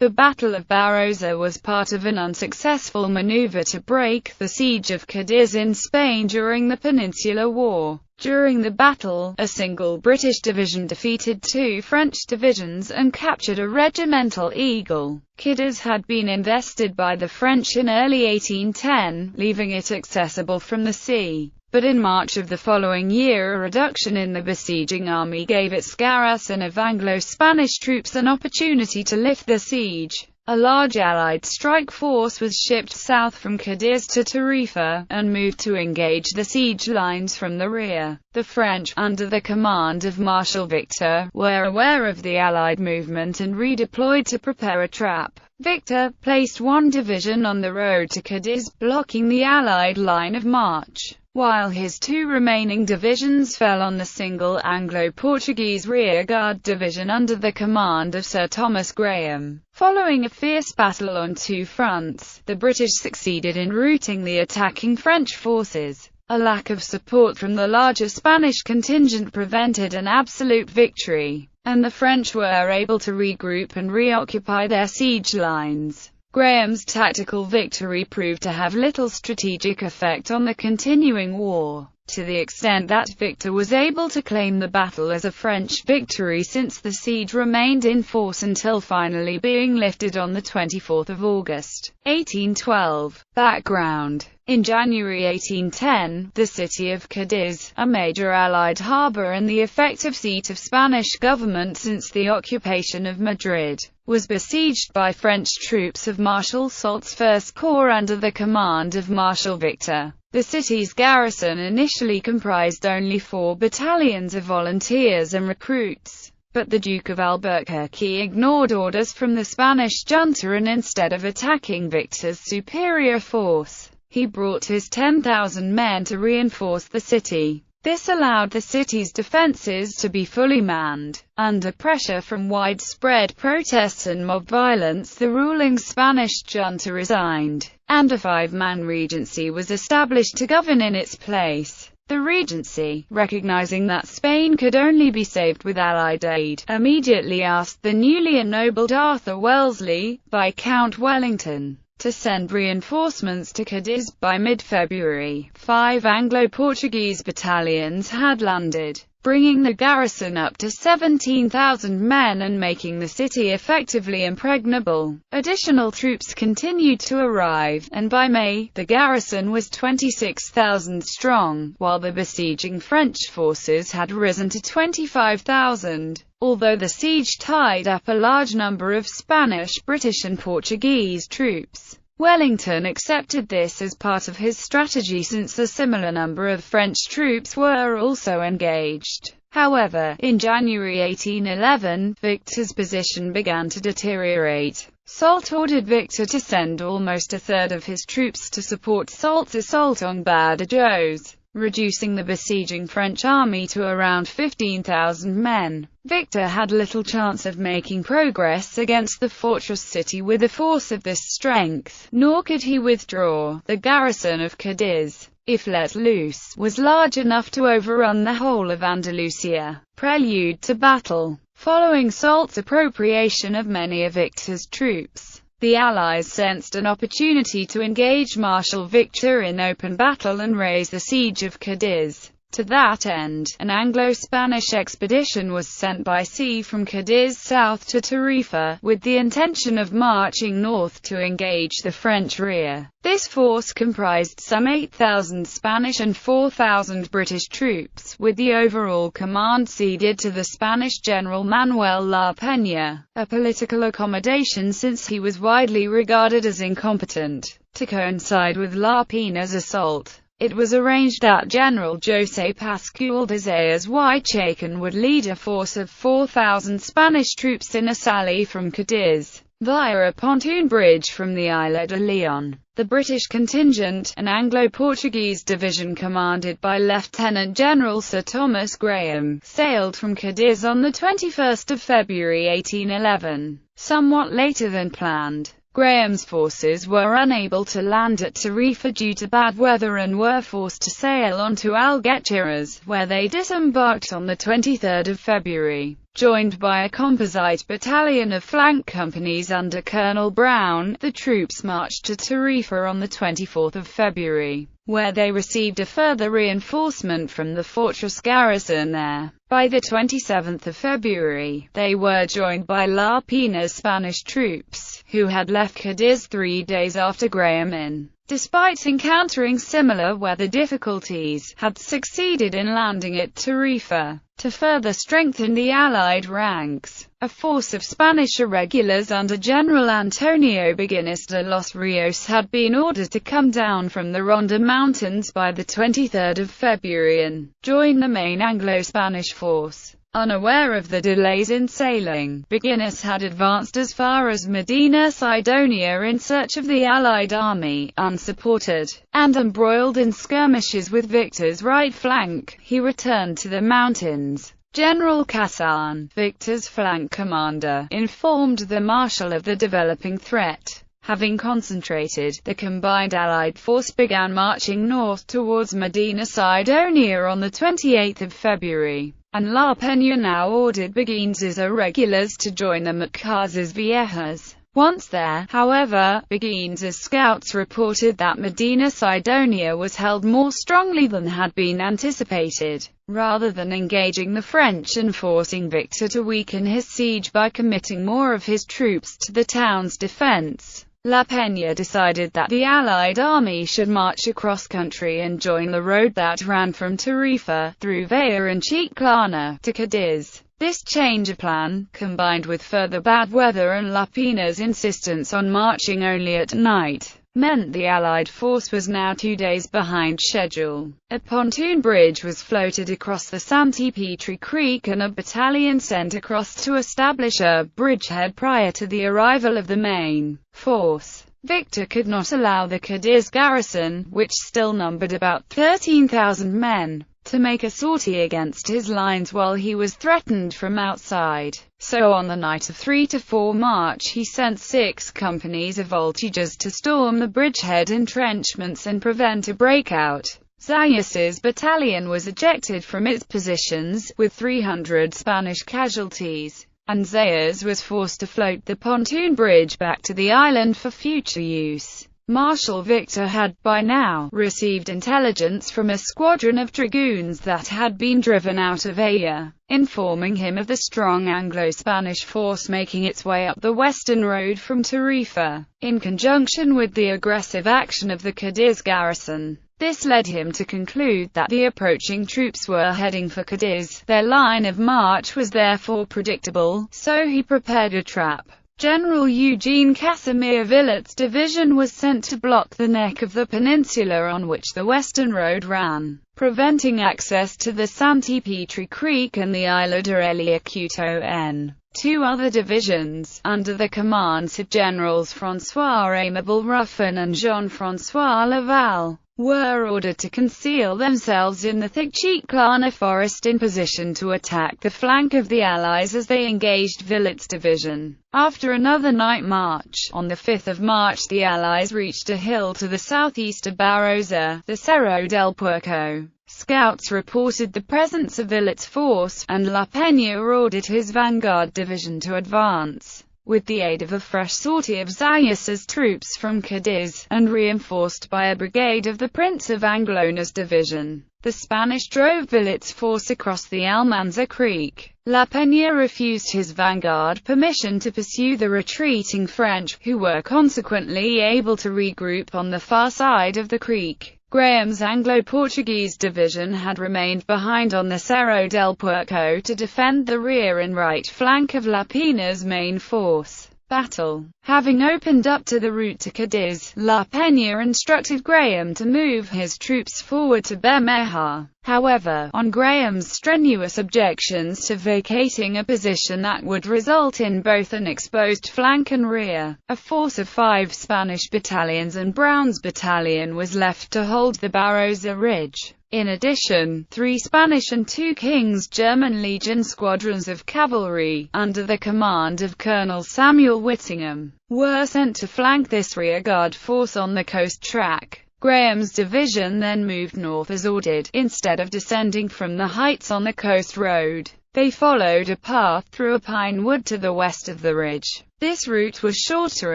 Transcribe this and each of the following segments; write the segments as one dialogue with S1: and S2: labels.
S1: The Battle of Barrosa was part of an unsuccessful maneuver to break the siege of Cadiz in Spain during the Peninsular War. During the battle, a single British division defeated 2 French divisions and captured a regimental eagle. Cadiz had been invested by the French in early 1810, leaving it accessible from the sea. But in March of the following year, a reduction in the besieging army gave its garrison of Anglo-Spanish troops an opportunity to lift the siege. A large Allied strike force was shipped south from Cadiz to Tarifa, and moved to engage the siege lines from the rear. The French, under the command of Marshal Victor, were aware of the Allied movement and redeployed to prepare a trap. Victor placed 1 division on the road to Cadiz, blocking the Allied line of march, while his 2 remaining divisions fell on the single Anglo-Portuguese rearguard division under the command of Sir Thomas Graham. Following a fierce battle on 2 fronts, the British succeeded in routing the attacking French forces. A lack of support from the larger Spanish contingent prevented an absolute victory, and the French were able to regroup and reoccupy their siege lines. Graham's tactical victory proved to have little strategic effect on the continuing war, to the extent that Victor was able to claim the battle as a French victory, since the siege remained in force until finally being lifted on 24 August, 1812. Background: in January 1810, the city of Cadiz, a major Allied harbour and the effective seat of Spanish government since the occupation of Madrid, was besieged by French troops of Marshal Soult's First Corps under the command of Marshal Victor. The city's garrison initially comprised only 4 battalions of volunteers and recruits, but the Duke of Albuquerque ignored orders from the Spanish junta, and instead of attacking Victor's superior force, he brought his 10,000 men to reinforce the city. This allowed the city's defenses to be fully manned. Under pressure from widespread protests and mob violence, the ruling Spanish junta resigned, and a 5-man regency was established to govern in its place. The regency, recognizing that Spain could only be saved with Allied aid, immediately asked the newly ennobled Arthur Wellesley, Viscount Wellington, to send reinforcements to Cadiz. By mid-February, 5 Anglo-Portuguese battalions had landed, bringing the garrison up to 17,000 men and making the city effectively impregnable. Additional troops continued to arrive, and by May, the garrison was 26,000 strong, while the besieging French forces had risen to 25,000. Although the siege tied up a large number of Spanish, British and Portuguese troops, Wellington accepted this as part of his strategy, since a similar number of French troops were also engaged. However, in January 1811, Victor's position began to deteriorate. Soult ordered Victor to send almost a third of his troops to support Soult's assault on Badajoz, reducing the besieging French army to around 15,000 men. Victor had little chance of making progress against the fortress city with a force of this strength, nor could he withdraw. The garrison of Cadiz, if let loose, was large enough to overrun the whole of Andalusia. Prelude to battle. Following Soult's appropriation of many of Victor's troops, the Allies sensed an opportunity to engage Marshal Victor in open battle and raise the siege of Cadiz. To that end, an Anglo-Spanish expedition was sent by sea from Cadiz south to Tarifa, with the intention of marching north to engage the French rear. This force comprised some 8,000 Spanish and 4,000 British troops, with the overall command ceded to the Spanish General Manuel La Peña, a political accommodation since he was widely regarded as incompetent. To coincide with La Peña's assault, it was arranged that General José Pascual de Zayas y Chacon would lead a force of 4,000 Spanish troops in a sally from Cadiz, via a pontoon bridge from the Isla de Leon. The British contingent, an Anglo-Portuguese division commanded by Lieutenant General Sir Thomas Graham, sailed from Cadiz on 21 February 1811, somewhat later than planned. Graham's forces were unable to land at Tarifa due to bad weather and were forced to sail on to Algeciras, where they disembarked on 23 February. Joined by a composite battalion of flank companies under Colonel Brown, the troops marched to Tarifa on the 24th of February, where they received a further reinforcement from the fortress garrison there. By the 27th of February, they were joined by La Pina's Spanish troops, who had left Cadiz 3 days after Graham, despite encountering similar weather difficulties, had succeeded in landing at Tarifa. To further strengthen the Allied ranks, a force of Spanish irregulars under General Antonio Beguinis de los Rios had been ordered to come down from the Ronda Mountains by the 23rd of February and join the main Anglo-Spanish force. Unaware of the delays in sailing, Beguinis had advanced as far as Medina Sidonia in search of the Allied army, unsupported, and embroiled in skirmishes with Victor's right flank. He returned to the mountains. General Cassan, Victor's flank commander, informed the Marshal of the developing threat. Having concentrated, the combined Allied force began marching north towards Medina Sidonia on the 28th of February. And La Peña now ordered Beguines's irregulars to join them at Casas Viejas. Once there, however, Beguines's scouts reported that Medina Sidonia was held more strongly than had been anticipated. Rather than engaging the French and forcing Victor to weaken his siege by committing more of his troops to the town's defense, La Peña decided that the Allied army should march across country and join the road that ran from Tarifa, through Vejer and Chiclana, to Cadiz. This change of plan, combined with further bad weather and La Peña's insistence on marching only at night, meant the Allied force was now 2 days behind schedule. A pontoon bridge was floated across the Santipetri Creek and a battalion sent across to establish a bridgehead prior to the arrival of the main force. Victor could not allow the Cadiz garrison, which still numbered about 13,000 men, to make a sortie against his lines while he was threatened from outside. So on the night of 3 to 4 March he sent 6 companies of voltigeurs to storm the bridgehead entrenchments and prevent a breakout. Zayas's battalion was ejected from its positions, with 300 Spanish casualties, and Zayas was forced to float the pontoon bridge back to the island for future use. Marshal Victor had, by now, received intelligence from a squadron of dragoons that had been driven out of Vejer, informing him of the strong Anglo-Spanish force making its way up the western road from Tarifa, in conjunction with the aggressive action of the Cadiz garrison. This led him to conclude that the approaching troops were heading for Cadiz. Their line of march was therefore predictable, so he prepared a trap. General Eugene Casimir Villet's division was sent to block the neck of the peninsula on which the western road ran, preventing access to the Santipetri Creek and the Isla de Eliacuto N. 2 other divisions, under the commands of Generals François Aimable Ruffin and Jean-François Laval, were ordered to conceal themselves in the thick Chiclana forest in position to attack the flank of the Allies as they engaged Villet's division. After another night march, on the 5th of March the Allies reached a hill to the southeast of Barrosa, the Cerro del Puerco. Scouts reported the presence of Villet's force, and La Peña ordered his vanguard division to advance. With the aid of a fresh sortie of Zayas's troops from Cadiz, and reinforced by a brigade of the Prince of Anglona's division, the Spanish drove Villet's force across the Almanza Creek. La Peña refused his vanguard permission to pursue the retreating French, who were consequently able to regroup on the far side of the creek. Graham's Anglo-Portuguese division had remained behind on the Cerro del Puerco to defend the rear and right flank of La Peña's main force. Battle. Having opened up to the route to Cadiz, La Peña instructed Graham to move his troops forward to Bermeja. However, on Graham's strenuous objections to vacating a position that would result in both an exposed flank and rear, a force of 5 Spanish battalions and Brown's battalion was left to hold the Barrosa Ridge. In addition, 3 Spanish and 2 King's German Legion squadrons of cavalry, under the command of Colonel Samuel Whittingham, were sent to flank this rearguard force on the coast track. Graham's division then moved north as ordered, instead of descending from the heights on the coast road. They followed a path through a pine wood to the west of the ridge. This route was shorter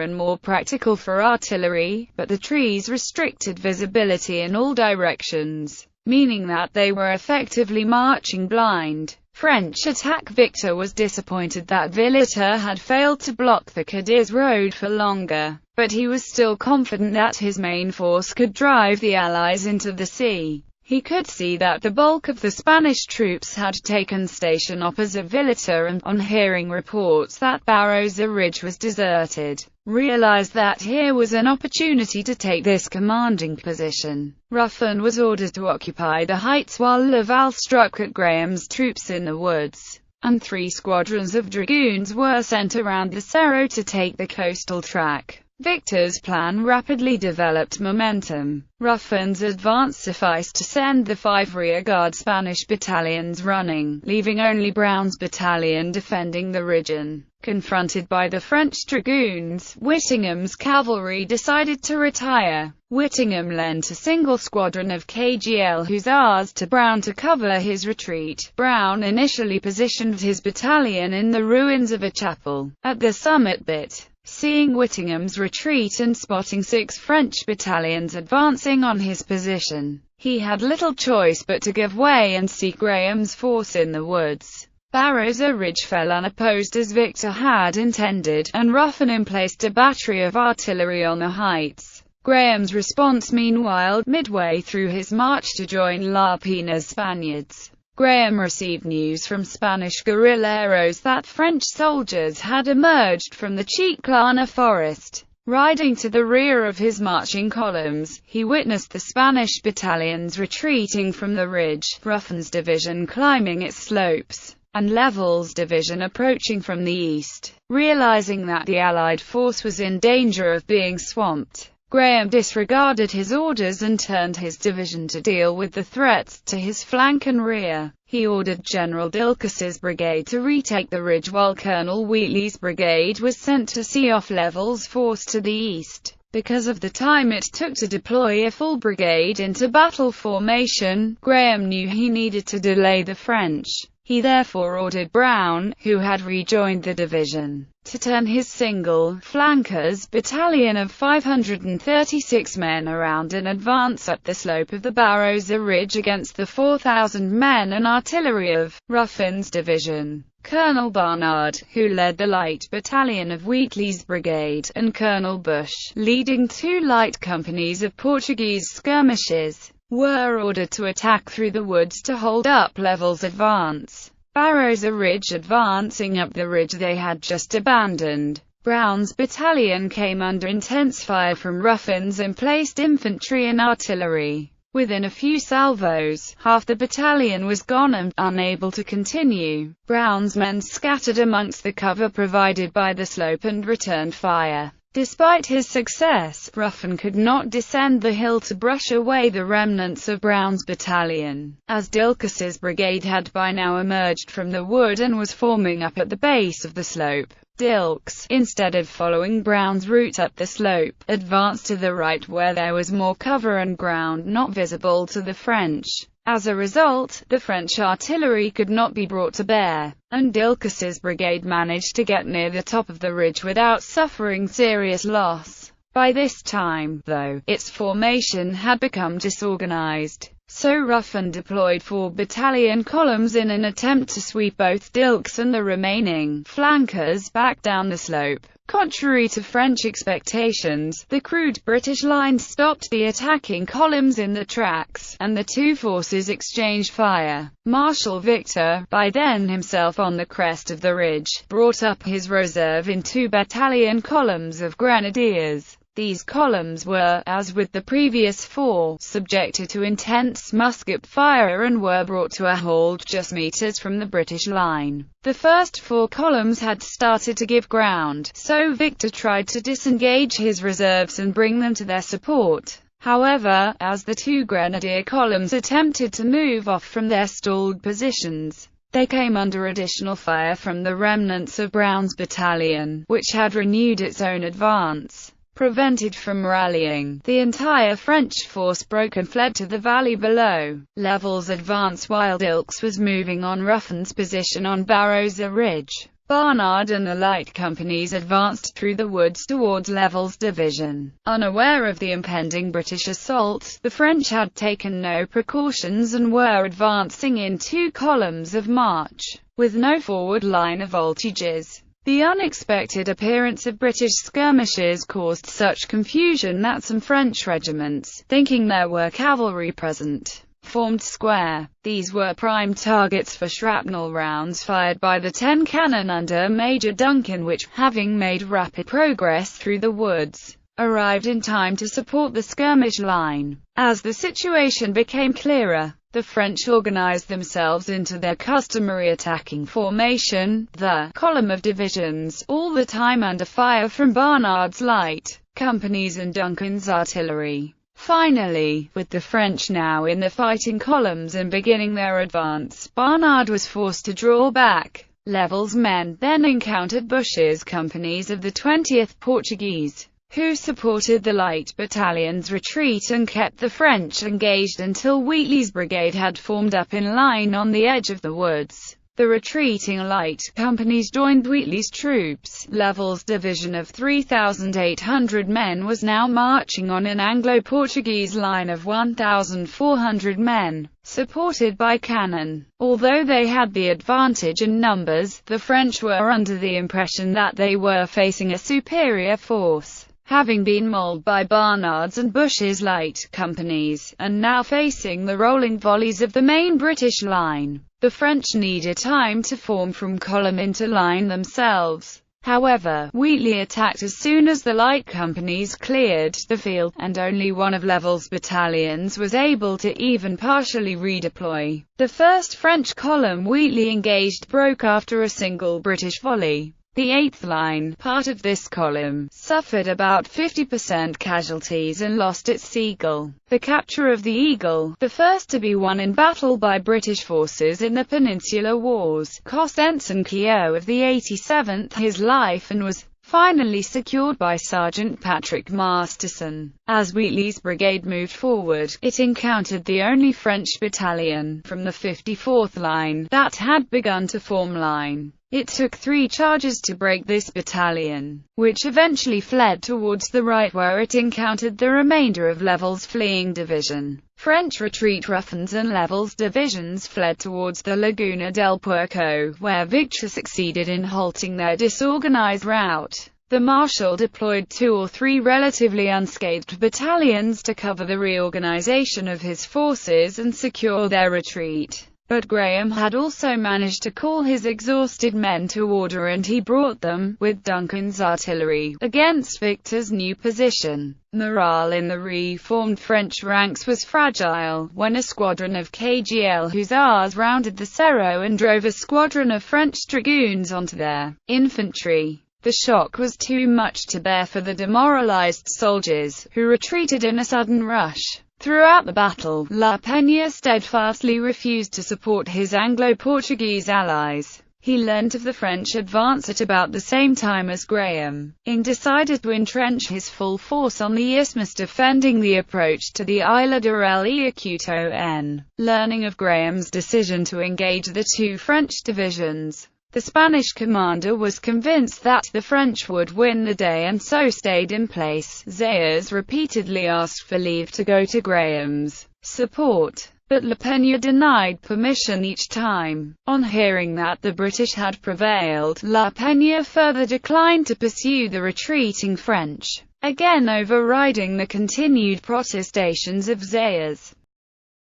S1: and more practical for artillery, but the trees restricted visibility in all directions, meaning that they were effectively marching blind. French attack. Victor was disappointed that Villars had failed to block the Cadiz road for longer, but he was still confident that his main force could drive the Allies into the sea. He could see that the bulk of the Spanish troops had taken station opposite Villars and, on hearing reports that Barrosa Ridge was deserted, realized that here was an opportunity to take this commanding position. Ruffin was ordered to occupy the heights while Laval struck at Graham's troops in the woods, and 3 squadrons of dragoons were sent around the Cerro to take the coastal track. Victor's plan rapidly developed momentum. Ruffin's advance sufficed to send the 5 rearguard Spanish battalions running, leaving only Brown's battalion defending the region. Confronted by the French dragoons, Whittingham's cavalry decided to retire. Whittingham lent a single squadron of KGL Hussars to Brown to cover his retreat. Brown initially positioned his battalion in the ruins of a chapel at the summit bit. Seeing Whittingham's retreat and spotting 6 French battalions advancing on his position, he had little choice but to give way and seek Graham's force in the woods. Barrosa Ridge fell unopposed as Victor had intended, and Ruffin placed a battery of artillery on the heights. Graham's response meanwhile, midway through his march to join La Pina's Spaniards. Graham received news from Spanish guerrilleros that French soldiers had emerged from the Chiclana forest. Riding to the rear of his marching columns, he witnessed the Spanish battalions retreating from the ridge, Ruffin's division climbing its slopes, and Level's division approaching from the east. Realizing that the Allied force was in danger of being swamped, Graham disregarded his orders and turned his division to deal with the threats to his flank and rear. He ordered General Dilkes's brigade to retake the ridge while Colonel Wheatley's brigade was sent to see off Level's force to the east. Because of the time it took to deploy a full brigade into battle formation, Graham knew he needed to delay the French. He therefore ordered Brown, who had rejoined the division, to turn his single flankers battalion of 536 men around and advance up the slope of the Barrosa Ridge against the 4,000 men and artillery of Ruffin's division. Colonel Barnard, who led the light battalion of Wheatley's brigade, and Colonel Bush, leading 2 light companies of Portuguese skirmishers, were ordered to attack through the woods to hold up Level's advance. Barrosa Ridge advancing up the ridge they had just abandoned. Brown's battalion came under intense fire from Ruffin's emplaced infantry and artillery. Within a few salvos, half the battalion was gone and, unable to continue, Brown's men scattered amongst the cover provided by the slope and returned fire. Despite his success, Ruffin could not descend the hill to brush away the remnants of Brown's battalion, as Dilkes's brigade had by now emerged from the wood and was forming up at the base of the slope. Dilkes, instead of following Brown's route up the slope, advanced to the right where there was more cover and ground not visible to the French. As a result, the French artillery could not be brought to bear, and Dilkes's brigade managed to get near the top of the ridge without suffering serious loss. By this time, though, its formation had become disorganized, so Ruffin deployed 4 battalion columns in an attempt to sweep both Dilkes and the remaining flankers back down the slope. Contrary to French expectations, the crude British line stopped the attacking columns in the tracks, and the 2 forces exchanged fire. Marshal Victor, by then himself on the crest of the ridge, brought up his reserve in 2 battalion columns of grenadiers. These columns were, as with the previous 4, subjected to intense musket fire and were brought to a halt just meters from the British line. The first 4 columns had started to give ground, so Victor tried to disengage his reserves and bring them to their support. However, as the 2 grenadier columns attempted to move off from their stalled positions, they came under additional fire from the remnants of Brown's battalion, which had renewed its own advance. prevented from rallying. The entire French force broke and fled to the valley below. Levels advanced while Dilks was moving on Ruffin's position on Barrosa Ridge. Barnard and the light companies advanced through the woods towards Level's division. Unaware of the impending British assault, the French had taken no precautions and were advancing in 2 columns of march, with no forward line of voltages. The unexpected appearance of British skirmishers caused such confusion that some French regiments, thinking there were cavalry present, formed square. These were prime targets for shrapnel rounds fired by the 10 cannon under Major Duncan, which, having made rapid progress through the woods, arrived in time to support the skirmish line. As the situation became clearer, the French organized themselves into their customary attacking formation, the column of divisions, all the time under fire from Barnard's light companies and Duncan's artillery. Finally, with the French now in the fighting columns and beginning their advance, Barnard was forced to draw back. Level's men then encountered Bush's companies of the 20th Portuguese, who supported the light battalion's retreat and kept the French engaged until Wheatley's brigade had formed up in line on the edge of the woods. The retreating light companies joined Wheatley's troops. Level's division of 3,800 men was now marching on an Anglo-Portuguese line of 1,400 men, supported by cannon. Although they had the advantage in numbers, the French were under the impression that they were facing a superior force, having been mauled by Barnard's and Bush's light companies, and now facing the rolling volleys of the main British line. The French needed time to form from column into line themselves. However, Wheatley attacked as soon as the light companies cleared the field, and only one of Level's battalions was able to even partially redeploy. The first French column Wheatley engaged broke after a single British volley. The 8th line, part of this column, suffered about 50% casualties and lost its Eagle. The capture of the Eagle, the first to be won in battle by British forces in the Peninsular Wars, cost Ensign Keogh of the 87th his life and was finally secured by Sergeant Patrick Masterson. As Wheatley's brigade moved forward, it encountered the only French battalion, from the 54th line, that had begun to form line. It took 3 charges to break this battalion, which eventually fled towards the right where it encountered the remainder of Level's fleeing division. French retreat Ruffins and Level's divisions fled towards the Laguna del Puerco, where Victor succeeded in halting their disorganized rout. The Marshal deployed 2 or 3 relatively unscathed battalions to cover the reorganization of his forces and secure their retreat. But Graham had also managed to call his exhausted men to order, and he brought them, with Duncan's artillery, against Victor's new position. Morale in the reformed French ranks was fragile, when a squadron of KGL hussars rounded the Cerro and drove a squadron of French dragoons onto their infantry. The shock was too much to bear for the demoralized soldiers, who retreated in a sudden rush. Throughout the battle, La Peña steadfastly refused to support his Anglo-Portuguese allies. He learnt of the French advance at about the same time as Graham. Ing decided to entrench his full force on the isthmus, defending the approach to the Isla de El Ayacucho N. Learning of Graham's decision to engage the 2 French divisions, the Spanish commander was convinced that the French would win the day and so stayed in place. Zayas repeatedly asked for leave to go to Graham's support, but La Peña denied permission each time. On hearing that the British had prevailed, La Peña further declined to pursue the retreating French, again overriding the continued protestations of Zayas.